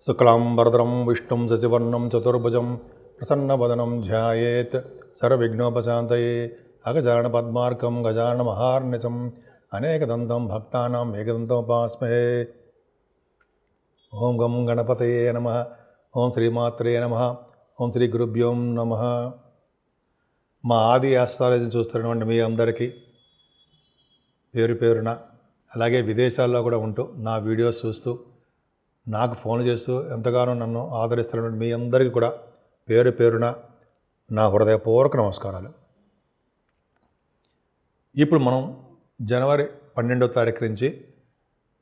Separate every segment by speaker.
Speaker 1: శుక్లాంబరధరం విష్ణుం శశివర్ణం చతుర్భుజం ప్రసన్నవదనం ధ్యాయేత్ సర్వవిఘ్నోపశాంతయే అగజానన పద్మార్కం గజానన మహార్నిశం అనేకదంతం భక్తానాం ఏకదంతముపాస్మహే. ఓం గం గణపతయే నమః. ఓం శ్రీమాత్రే నమః. ఓం శ్రీ గురుభ్యో నమః. మా ఆది ఆస్ట్రాలజీ చూస్తున్నటువంటి మీ అందరికీ పేరు పేరున, అలాగే విదేశాల్లో కూడా ఉంటూ నా వీడియోస్ చూస్తూ నాకు ఫోన్ చేస్తూ ఎంతగానో నన్ను ఆదరిస్తున్నటువంటి మీ అందరికీ కూడా పేరు పేరున నా హృదయపూర్వక నమస్కారాలు. ఇప్పుడు మనం జనవరి 12వ తారీఖు నుంచి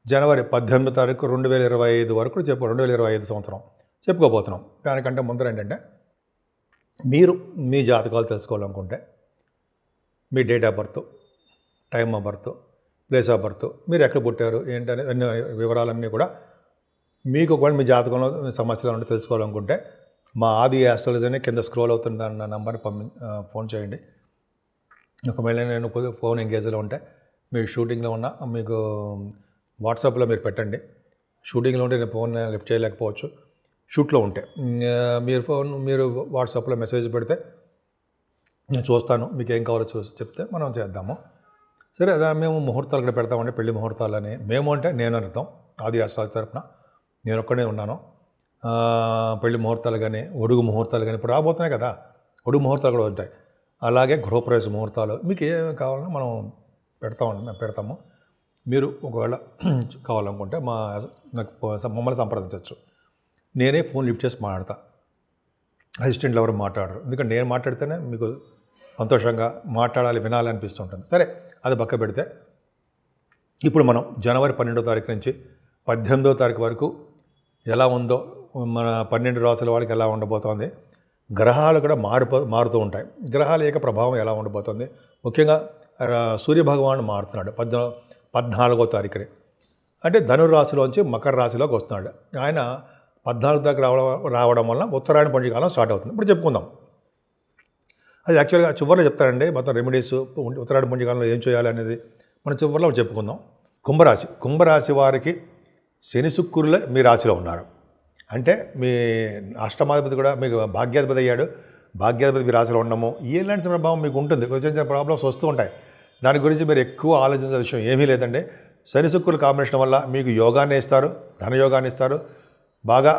Speaker 1: జనవరి 18వ తారీఖు 2025 వరకు 2025 సంవత్సరం చెప్పుకోబోతున్నాం. దానికంటే ముందర ఏంటంటే, మీరు మీ జాతకాలు తెలుసుకోవాలనుకుంటే మీ date of birth, time of birth, place of birth, మీరు ఎక్కడ పుట్టారు ఏంటనే అన్ని వివరాలన్నీ కూడా మీకు ఒకవేళ మీ జాతకంలో సమస్యలు ఉంటే తెలుసుకోవాలనుకుంటే మా ఆది ఆస్ట్రాలజీ అని కింద స్క్రోల్ అవుతుంది అన్న నంబర్ని ఫోన్ చేయండి. ఒకవేళ నేను ఫోన్ ఎంగేజ్లో ఉంటే మీరు షూటింగ్లో ఉన్నా మీకు వాట్సాప్లో మీరు పెట్టండి. షూటింగ్లో ఉంటే నేను ఫోన్ లిఫ్ట్ చేయలేకపోవచ్చు. షూట్లో ఉంటే మీరు వాట్సాప్లో మెసేజ్ పెడితే నేను చూస్తాను, మీకు ఏం కావాలో చూసి చెప్తే మనం చేద్దాము. సరే, అదే మేము ముహూర్తాలు కూడా పెడతామండి, పెళ్లి ముహూర్తాలని. మేము అంటే నేను అర్థం, ఆది ఆస్ట్రాలజీ తరపున నేను ఒక్కడే ఉన్నాను. పెళ్లి ముహూర్తాలు కానీ, ఒడుగు ముహూర్తాలు కానీ ఇప్పుడు రాబోతున్నాయి కదా, ఒడుగు ముహూర్తాలు కూడా ఉంటాయి. అలాగే గృహప్రవేశ ముహూర్తాలు, మీకు ఏమేమి కావాలన్నా మనం పెడతాము. మీరు ఒకవేళ కావాలనుకుంటే మమ్మల్ని సంప్రదించవచ్చు. నేనే ఫోన్ లిఫ్ట్ చేసి మాట్లాడతా, అసిస్టెంట్లు ఎవరు మాట్లాడరు. ఎందుకంటే నేను మాట్లాడితేనే మీకు సంతోషంగా మాట్లాడాలి, వినాలి అనిపిస్తుంటుంది. సరే, అది పక్క పెడితే ఇప్పుడు మనం జనవరి 12వ తారీఖు నుంచి 18వ తారీఖు వరకు ఎలా ఉందో, మన 12 రాసుల వాళ్ళకి ఎలా ఉండబోతోంది, గ్రహాలు కూడా మారుతూ ఉంటాయి. గ్రహాల యొక్క ప్రభావం ఎలా ఉండబోతోంది, ముఖ్యంగా సూర్యభగవానుడు మారుతున్నాడు 14వ తారీఖుని. అంటే ధనురాశిలోంచి మకర రాశిలోకి వస్తున్నాడు. ఆయన 14 దాకా రావడం వల్ల ఉత్తరాయణ పండుగకాలం స్టార్ట్ అవుతుంది. ఇప్పుడు చెప్పుకుందాం. అది యాక్చువల్గా చివరిలో చెప్తారండి, మొత్తం రెమెడీస్ ఉత్తరాయణ పుణ్యకాలంలో ఏం చేయాలి అనేది మనం చివరిలో చెప్పుకుందాం. కుంభరాశి వారికి శని శుక్రులే మీ రాశిలో ఉన్నారు. అంటే మీ అష్టమాధిపతి కూడా మీకు భాగ్యాధిపతి అయ్యాడు. భాగ్యాధిపతి మీ రాశిలో ఉండము ఎలాంటి ప్రభావం మీకు ఉంటుంది. కొంచెం ప్రాబ్లమ్స్ వస్తూ ఉంటాయి. దాని గురించి మీరు ఎక్కువ ఆలోచించే విషయం ఏమీ లేదండి. శని శుక్రుల కాంబినేషన్ వల్ల మీకు యోగాన్ని ఇస్తారు, ధనయోగాన్ని ఇస్తారు. బాగా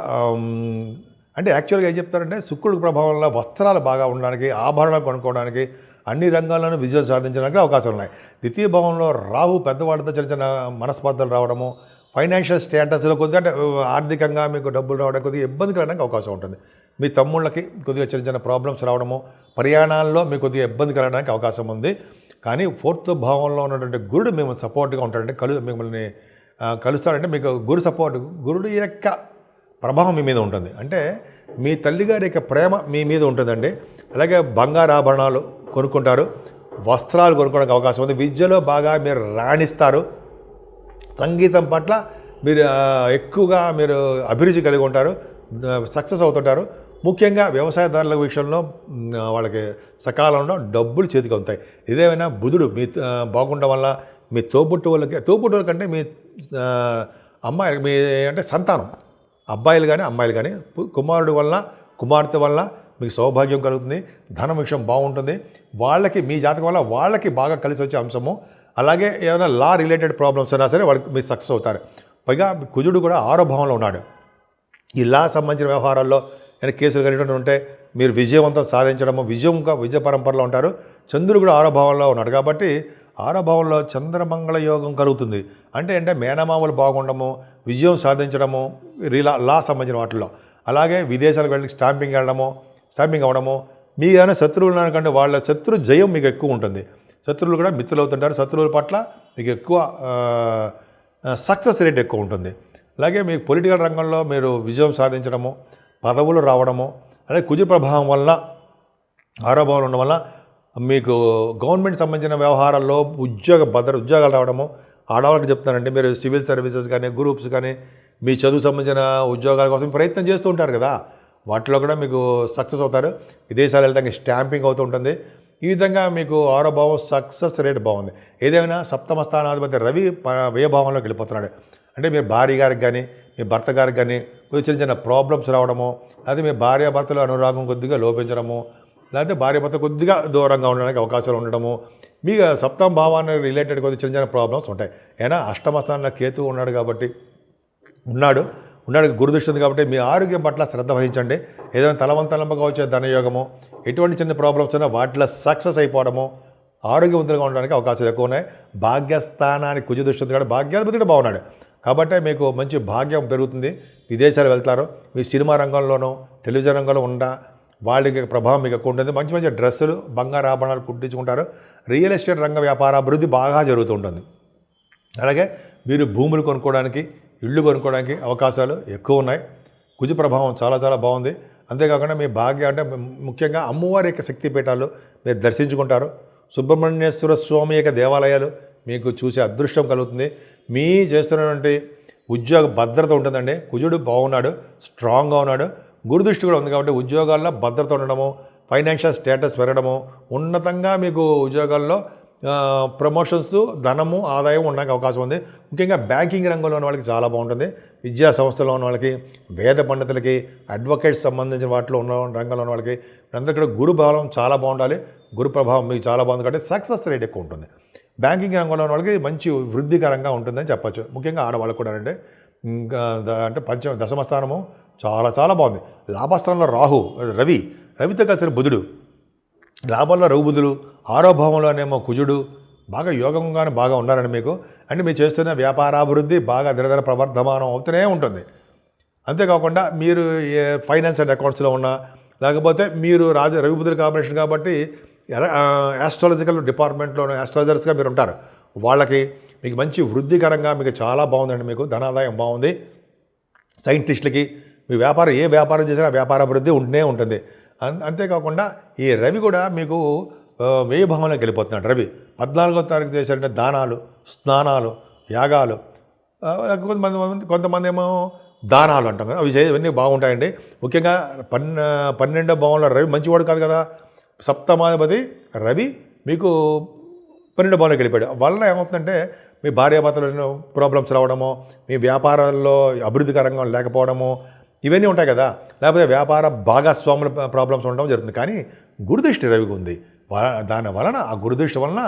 Speaker 1: అంటే యాక్చువల్గా ఏం చెప్తారంటే, శుక్రుడి ప్రభావం వల్ల వస్త్రాలు బాగా ఉండడానికి, ఆభరణాలు కొనుక్కోవడానికి, అన్ని రంగాల్లోనూ విజయం సాధించడానికి అవకాశాలు ఉన్నాయి. ద్వితీయ భావంలో రాహు పెద్దవాడితో చిన్న చిన్న మనస్పర్ధలు రావడము, ఫైనాన్షియల్ స్టేటస్లో కొద్దిగా అంటే ఆర్థికంగా మీకు డబ్బులు రావడానికి కొద్దిగా ఇబ్బంది కలగడానికి అవకాశం ఉంటుంది. మీ తమ్ముళ్ళకి కొద్దిగా చిన్న చిన్న ప్రాబ్లమ్స్ రావడము, ప్రయాణాల్లో మీకు కొద్దిగా ఇబ్బంది కలగడానికి అవకాశం ఉంది. కానీ 4th భావంలో ఉన్నటువంటి గురుడు మేము సపోర్ట్గా ఉంటాడంటే, మిమ్మల్ని కలుస్తాడంటే మీకు గురుడు యొక్క ప్రభావం మీ మీద ఉంటుంది. అంటే మీ తల్లిగారి యొక్క ప్రేమ మీ మీద ఉంటుందండి. అలాగే బంగారు ఆభరణాలు కొనుక్కుంటారు, వస్త్రాలు కొనుక్కోవడానికి అవకాశం ఉంది. విద్యలో బాగా మీరు రాణిస్తారు. సంగీతం పట్ల మీరు ఎక్కువగా మీరు అభిరుచి కలిగి ఉంటారు, సక్సెస్ అవుతుంటారు. ముఖ్యంగా వ్యవసాయదారుల విషయంలో వాళ్ళకి సకాలంలో డబ్బులు చేతికి అవుతాయి. ఇదేమైనా బుధుడు మీ బాగుండడం వల్ల మీ తోబుట్టువుల కంటే మీ అమ్మాయి మీ అంటే సంతానం, అబ్బాయిలు కానీ అమ్మాయిలు కానీ, కుమారుడు వలన కుమార్తె వలన మీకు సౌభాగ్యం కలుగుతుంది, ధనం విషయం బాగుంటుంది. వాళ్ళకి మీ జాతకం వల్ల వాళ్ళకి బాగా కలిసి వచ్చే అంశము. అలాగే ఏమైనా లా రిలేటెడ్ ప్రాబ్లమ్స్ అయినా సరే వాళ్ళకి మీరు సక్సెస్ అవుతారు. పైగా కుజుడు కూడా 6వ భావంలో ఉన్నాడు. ఈ లా సంబంధించిన వ్యవహారాల్లో ఏమైనా కేసులు కలిగినట్టు ఉంటే మీరు విజయవంతం సాధించడము, విజయ పరంపరలో ఉంటారు. చంద్రుడు కూడా 6వ భావంలో ఉన్నాడు. కాబట్టి 6వ భావంలో చంద్రమంగళ యోగం కలుగుతుంది. అంటే మేనమామలు బాగుండము, విజయం సాధించడము, లా సంబంధించిన వాటిల్లో. అలాగే విదేశాలకు వెళ్ళి స్టాంపింగ్ అవ్వడము. మీ ఏమైనా శత్రువులు అనుకంటే వాళ్ళ శత్రు జయం మీకు ఎక్కువ ఉంటుంది. శత్రువులు కూడా మిత్రులు అవుతుంటారు. శత్రువుల పట్ల మీకు ఎక్కువ సక్సెస్ రేట్ ఎక్కువ ఉంటుంది. అలాగే మీకు పొలిటికల్ రంగంలో మీరు విజయం సాధించడము, పదవులు రావడము. అలాగే కుజ ప్రభావం వల్ల 6వ భావంలో ఉండడం వల్ల మీకు గవర్నమెంట్ సంబంధించిన వ్యవహారాల్లో ఉద్యోగాలు రావడము. ఆడవాళ్ళకి చెప్తానండి, మీరు సివిల్ సర్వీసెస్ కానీ, గ్రూప్స్ కానీ, మీ చదువు సంబంధించిన ఉద్యోగాల కోసం ప్రయత్నం చేస్తూ ఉంటారు కదా, వాటిలో కూడా మీకు సక్సెస్ అవుతారు. విదేశాలు వెళ్తానికి స్టాంపింగ్ అవుతూ ఉంటుంది. ఈ విధంగా మీకు 6వ భావం సక్సెస్ రేట్ బాగుంది. ఏదేమైనా 7వ స్థానాధిపతి రవి వ్యయభావంలోకి వెళ్ళిపోతున్నాడు. అంటే మీ భార్య గారికి కానీ మీ భర్త గారికి కానీ కొద్దిగా చిన్న చిన్న ప్రాబ్లమ్స్ రావడము, లేకపోతే మీ భార్యాభర్తలు అనురాగం కొద్దిగా లోపించడము, లేకపోతే భార్యాభర్త కొద్దిగా దూరంగా ఉండడానికి అవకాశాలు ఉండడము, మీ సప్తమ భావాన్ని రిలేటెడ్ కొద్దిగా చిన్న చిన్న ప్రాబ్లమ్స్ ఉంటాయి. ఏనా అష్టమ స్థానంలో కేతు ఉన్నాడు కాబట్టి ఉన్నాడు గురుదృష్టి ఉంది కాబట్టి మీ ఆరోగ్యం పట్ల శ్రద్ధ వహించండి. ఏదైనా తలవంతలంబగా వచ్చే ధనయోగము, ఎటువంటి చిన్న ప్రాబ్లమ్స్ అయినా వాటిలో సక్సెస్ అయిపోవడము, ఆరోగ్యవంతులుగా ఉండడానికి అవకాశాలు ఎక్కువ ఉన్నాయి. భాగ్యస్థానానికి కుజ దృష్టి ఉంది కాబట్టి భాగ్యాధిపతి బాగున్నాడు కాబట్టి మీకు మంచి భాగ్యం పెరుగుతుంది. విదేశాలు వెళ్తారు, మీ సినిమా రంగంలోనూ టెలివిజన్ రంగంలో ఉన్న వాళ్ళకి ప్రభావం మీకు ఎక్కువ ఉంటుంది. మంచి మంచి డ్రెస్సులు బంగారు ఆభరణాలు కుట్టించుకుంటారు. రియల్ ఎస్టేట్ రంగ వ్యాపార అభివృద్ధి బాగా జరుగుతూ ఉంటుంది. అలాగే మీరు భూములు కొనుక్కోవడానికి, ఇళ్ళు కొనుక్కోవడానికి అవకాశాలు ఎక్కువ ఉన్నాయి. కుజ ప్రభావం చాలా చాలా బాగుంది. అంతేకాకుండా మీ భాగ్యం అంటే ముఖ్యంగా అమ్మవారి యొక్క శక్తిపీఠాలు మీరు దర్శించుకుంటారు. సుబ్రహ్మణ్యేశ్వర స్వామి యొక్క దేవాలయాలు మీకు చూసే అదృష్టం కలుగుతుంది. మీ చేస్తున్నటువంటి ఉద్యోగ భద్రత ఉంటుందండి. కుజుడు బాగున్నాడు, స్ట్రాంగ్గా ఉన్నాడు. గురుదృష్టి కూడా ఉంది కాబట్టి ఉద్యోగాల్లో భద్రత ఉండడము, ఫైనాన్షియల్ స్టేటస్ పెరగడము, ఉన్నతంగా మీకు ఉద్యోగాల్లో ప్రమోషన్స్, ధనము, ఆదాయం ఉండడానికి అవకాశం ఉంది. ముఖ్యంగా బ్యాంకింగ్ రంగంలో ఉన్న వాళ్ళకి చాలా బాగుంటుంది. విద్యా సంస్థలో ఉన్న వాళ్ళకి, వేద పండితులకి, అడ్వకేట్స్ సంబంధించిన వాటిలో ఉన్న రంగంలో ఉన్న వాళ్ళకి అందరికీ కూడా గురు బలం చాలా బాగుండాలి. గురు ప్రభావం మీకు చాలా బాగుంది కాబట్టి సక్సెస్ రేట్ ఎక్కువ ఉంటుంది. బ్యాంకింగ్ రంగంలో ఉన్న వాళ్ళకి మంచి వృద్ధికరంగా ఉంటుందని చెప్పచ్చు. ముఖ్యంగా ఆడవాళ్ళకు కూడా అంటే దశమ స్థానము చాలా చాలా బాగుంది. లాభస్థానంలో రవితో కలిసిన బుధుడు, లాభంలో రవి బుధుడు, ఆరో భావంలోనేమో కుజుడు బాగా యోగంగానే బాగా ఉన్నారండి మీకు. అంటే మీరు చేస్తున్న వ్యాపారాభివృద్ధి బాగా దినదిన ప్రవర్ధమానం అవుతూనే ఉంటుంది. అంతేకాకుండా మీరు ఫైనాన్స్ అండ్ అకౌంట్స్లో ఉన్నా, లేకపోతే మీరు రవి బుధుడు కాంబినేషన్ కాబట్టి ఆస్ట్రాలజికల్ డిపార్ట్మెంట్లోనే ఆస్ట్రాలజర్స్గా మీరు ఉంటారు. వాళ్ళకి మీకు మంచి వృద్ధికరంగా మీకు చాలా బాగుందండి. మీకు ధనాదాయం బాగుంది. సైంటిస్టులకి మీ వ్యాపారం ఏ వ్యాపారం చేసినా వ్యాపారాభివృద్ధి ఉంటూనే ఉంటుంది. అంతేకాకుండా ఈ రవి కూడా మీకు 1000 భావంలోకి వెళ్ళిపోతున్నాడు. రవి 14వ తారీఖు చేశారంటే దానాలు, స్నానాలు, యాగాలు, కొంతమంది ఏమో దానాలు అంటాం కదా, అవి ఇవన్నీ బాగుంటాయండి. ముఖ్యంగా 12వ భావంలో రవి మంచివాడు కాదు కదా, సప్తమాధిపతి రవి మీకు 12వ భావంలోకి వెళ్ళిపోయాడు. వల్ల ఏమవుతుందంటే మీ భార్యాభర్తలు ప్రాబ్లమ్స్ రావడము, మీ వ్యాపారాల్లో అభివృద్ధికరంగా లేకపోవడము, ఇవన్నీ ఉంటాయి కదా. లేకపోతే వ్యాపార భాగస్వాముల ప్రాబ్లమ్స్ ఉండడం జరుగుతుంది. కానీ గురుదృష్టి రవికి ఉంది. దాని వలన ఆ గురుదృష్టి వలన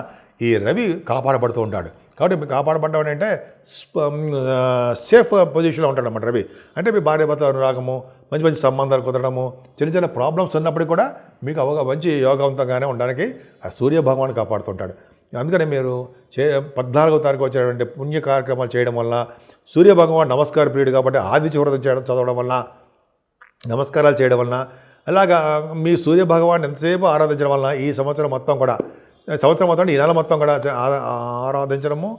Speaker 1: ఈ రవి కాపాడబడుతూ ఉంటాడు. కాబట్టి మీకు కాపాడబడ్డం అంటే సేఫ్ పొజిషన్లో ఉంటాడు అన్నమాట రవి. అంటే మీ భార్యాభర్తల అనురాగము, మంచి మంచి సంబంధాలు కుదరడము, చిన్న చిన్న ప్రాబ్లమ్స్ ఉన్నప్పటికీ కూడా మీకు మంచి యోగవంతంగానే ఉండడానికి ఆ సూర్య భగవాన్ కాపాడుతుంటాడు. అందుకని మీరు 14వ తారీఖు వచ్చేటువంటి పుణ్య కార్యక్రమాలు చేయడం వల్ల, సూర్య భగవాన్ నమస్కార ప్రియుడు కాబట్టి ఆదిత్య వ్రతం చదవడం వల్ల, నమస్కారాలు చేయడం వలన, అలాగా మీ సూర్య భగవాన్ ఎంతసేపు ఆరాధించడం వలన ఈ సంవత్సరం మొత్తం ఈ నెల మొత్తం కూడా ఆరాధించడము,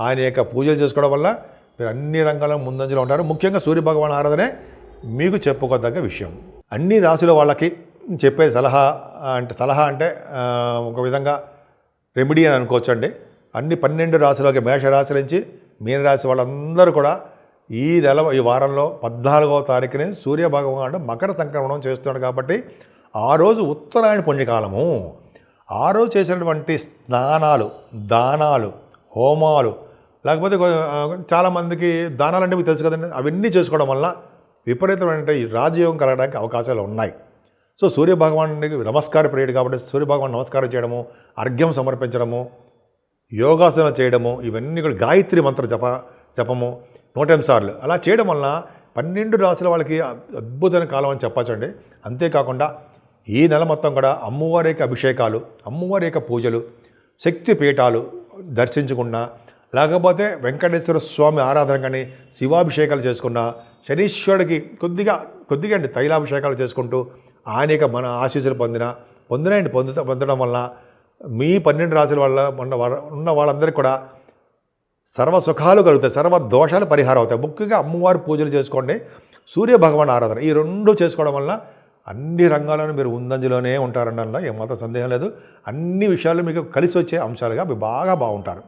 Speaker 1: ఆయన యొక్క పూజలు చేసుకోవడం వల్ల మీరు అన్ని రంగాల్లో ముందంజలో ఉంటారు. ముఖ్యంగా సూర్య భగవాన్ ఆరాధనే మీకు చెప్పుకోదగ్గ విషయం. అన్ని రాశుల వాళ్ళకి చెప్పే సలహా అంటే ఒక విధంగా రెమెడీ అని అనుకోవచ్చండి. అన్ని 12 రాశులకి, మేషరాశి నుంచి మీనరాశి వాళ్ళందరూ కూడా ఈ వారంలో 14వ తారీఖుని సూర్య భగవానుడు మకర సంక్రమణం చేస్తున్నాడు కాబట్టి ఆ రోజు ఉత్తరాయణ పుణ్యకాలము. ఆ రోజు చేసినటువంటి స్నానాలు, దానాలు, హోమాలు, లేకపోతే చాలామందికి దానాలు అంటే మీకు తెలుసు కదండి, అవన్నీ చేసుకోవడం వల్ల విపరీతమైన ఈ రాజయోగం కలగడానికి అవకాశాలు ఉన్నాయి. సో సూర్య భగవానుడికి నమస్కార ప్రియుడు కాబట్టి సూర్య భగవాన్ నమస్కారం చేయడము, అర్ఘ్యం సమర్పించడము, యోగాసనం చేయడము, ఇవన్నీ కూడా గాయత్రి మంత్ర జపము 108 సార్లు అలా చేయడం వలన 12 రాశుల వాళ్ళకి అద్భుతమైన కాలం అని చెప్పచ్చండి. అంతేకాకుండా ఈ నెల మొత్తం కూడా అమ్మవారి యొక్క అభిషేకాలు, అమ్మవారి యొక్క పూజలు, శక్తి పీఠాలు దర్శించుకున్నా, లేకపోతే వెంకటేశ్వర స్వామి ఆరాధన కానీ, శివాభిషేకాలు చేసుకున్నా, శనీశ్వరుడికి కొద్దిగా అండి తైలాభిషేకాలు చేసుకుంటూ ఆయన యొక్క మన ఆశీస్సులు పొందడం వల్ల మీ 12 రాశుల వల్ల ఉన్న వాళ్ళందరికీ కూడా సర్వ సుఖాలు కలుగుతాయి, సర్వ దోషాలు పరిహారం అవుతాయి. ముఖ్యంగా అమ్మవారి పూజలు చేసుకోండి, సూర్య భగవాన్ ఆరాధన, ఈ 2 చేసుకోవడం వల్ల అన్ని రంగాల్లోనూ మీరు ముందంజలోనే ఉంటారనడంలో ఏమాత్రం సందేహం లేదు. అన్ని విషయాలు మీకు కలిసి వచ్చే అంశాలుగా మీరు బాగా బాగుంటారు.